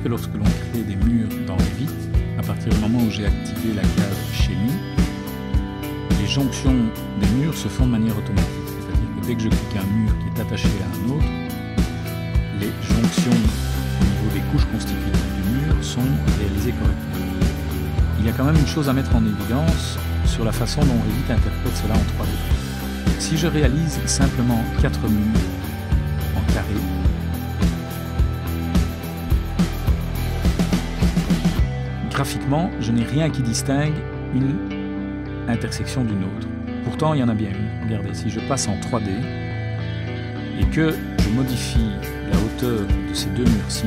que lorsque l'on crée des murs dans Revit, à partir du moment où j'ai activé la case Chimie, les jonctions des murs se font de manière automatique. C'est-à-dire que dès que je clique un mur qui est attaché à un autre, les jonctions au niveau des couches constitutives du mur sont réalisées correctement. Il y a quand même une chose à mettre en évidence sur la façon dont Revit interprète cela en 3D. Si je réalise simplement 4 murs en carré, graphiquement, je n'ai rien qui distingue une intersection d'une autre. Pourtant, il y en a bien une. Regardez, si je passe en 3D et que je modifie la hauteur de ces deux murs-ci,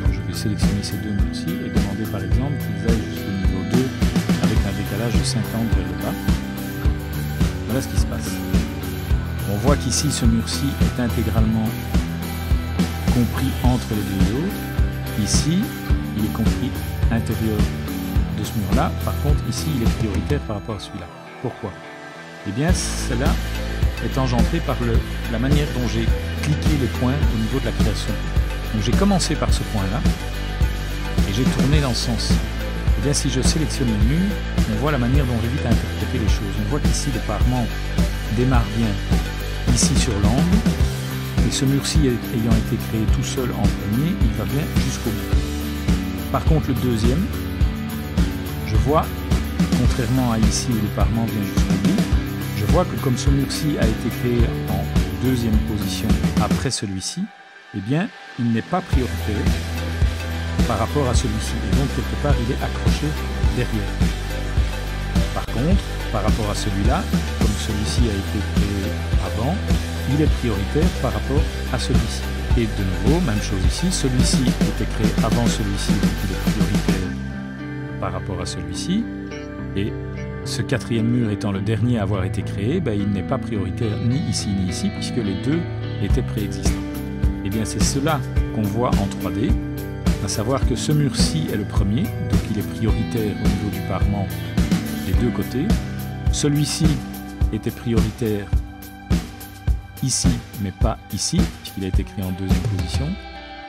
donc je vais sélectionner ces deux murs-ci et demander par exemple qu'ils aillent jusqu'au niveau 2 avec un décalage de 50 vers le bas. Voilà ce qui se passe. On voit qu'ici, ce mur-ci est intégralement compris entre les deux autres. Ici, il est compris intérieur de ce mur-là. Par contre, ici, il est prioritaire par rapport à celui-là. Pourquoi? Eh bien, cela est engendré par la manière dont j'ai cliqué les points au niveau de la création. Donc, j'ai commencé par ce point-là et j'ai tourné dans ce sens. Eh bien, si je sélectionne le mur, on voit la manière dont Revit a interprété les choses. On voit qu'ici, le parement démarre bien ici sur l'angle, et ce mur-ci ayant été créé tout seul en premier, il va bien jusqu'au bout. Par contre, le deuxième, je vois, contrairement à ici où le parement vient jusqu'au bout, je vois que comme ce mur-ci a été créé en deuxième position après celui-ci, eh bien, il n'est pas prioritaire par rapport à celui-ci. Et donc, quelque part, il est accroché derrière. Par contre, par rapport à celui-là, comme celui-ci a été créé avant, il est prioritaire par rapport à celui-ci. Et de nouveau, même chose ici, celui-ci était créé avant celui-ci, donc il est prioritaire par rapport à celui-ci. Et ce quatrième mur étant le dernier à avoir été créé, ben, il n'est pas prioritaire ni ici, puisque les deux étaient préexistants. Et bien c'est cela qu'on voit en 3D, à savoir que ce mur-ci est le premier, donc il est prioritaire au niveau du parement des deux côtés. Celui-ci était prioritaire ici, mais pas ici, puisqu'il a été créé en deuxième position.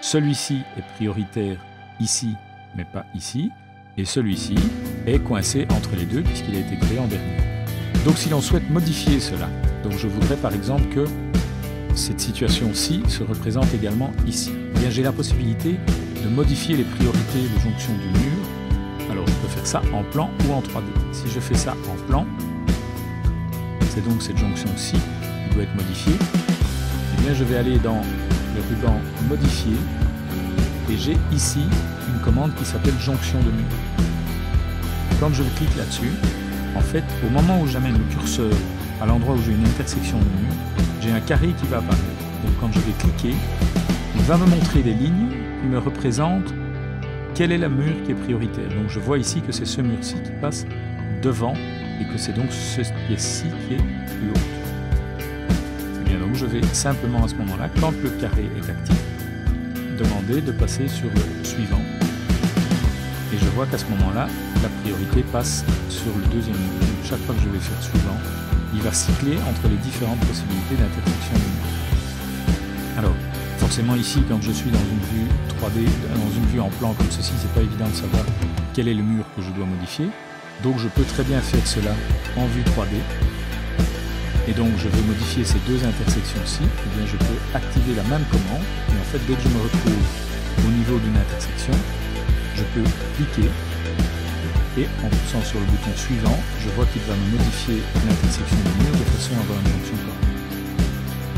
Celui-ci est prioritaire ici, mais pas ici. Et celui-ci est coincé entre les deux, puisqu'il a été créé en dernier. Donc si l'on souhaite modifier cela, donc je voudrais par exemple que cette situation-ci se représente également ici. Eh bien, j'ai la possibilité de modifier les priorités de jonction du mur. Alors je peux faire ça en plan ou en 3D. Si je fais ça en plan, c'est donc cette jonction-ci qui doit être modifiée. Eh bien, je vais aller dans le ruban modifier et j'ai ici une commande qui s'appelle jonction de mur. Quand je clique là-dessus, en fait, au moment où j'amène le curseur à l'endroit où j'ai une intersection de mur, j'ai un carré qui va apparaître. Donc quand je vais cliquer, il va me montrer des lignes qui me représentent quel est le mur qui est prioritaire. Donc je vois ici que c'est ce mur-ci qui passe devant et que c'est donc ce pièce-ci qui est plus haute. Et bien donc je vais simplement à ce moment-là, quand le carré est actif, demander de passer sur le suivant. Et je vois qu'à ce moment-là, la priorité passe sur le deuxième mur. Donc chaque fois que je vais faire suivant, il va cycler entre les différentes possibilités d'intersection de mur. Alors, forcément ici, quand je suis dans une vue 3D, dans une vue en plan comme ceci, c'est pas évident de savoir quel est le mur que je dois modifier. Donc je peux très bien faire cela en vue 3D. Et donc je vais modifier ces deux intersections-ci. Et bien je peux activer la même commande. Et en fait, dès que je me retrouve au niveau d'une intersection, je peux cliquer. Et en poussant sur le bouton suivant, je vois qu'il va me modifier l'intersection du mur de façon à avoir une jonction correcte.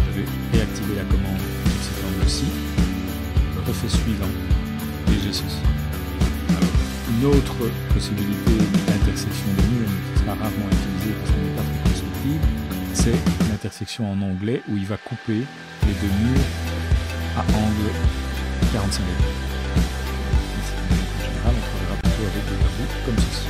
Je vais réactiver la commande sur cet angle-ci. Je refais suivant. Et j'ai ceci. Alors, une autre possibilité d'intersection de murs, mais qui sera rarement utilisée parce qu'elle n'est pas très constructive, c'est l'intersection en onglet où il va couper les deux murs à angle 45 degrés. En général, on travaillera plutôt avec des bouts comme ceci.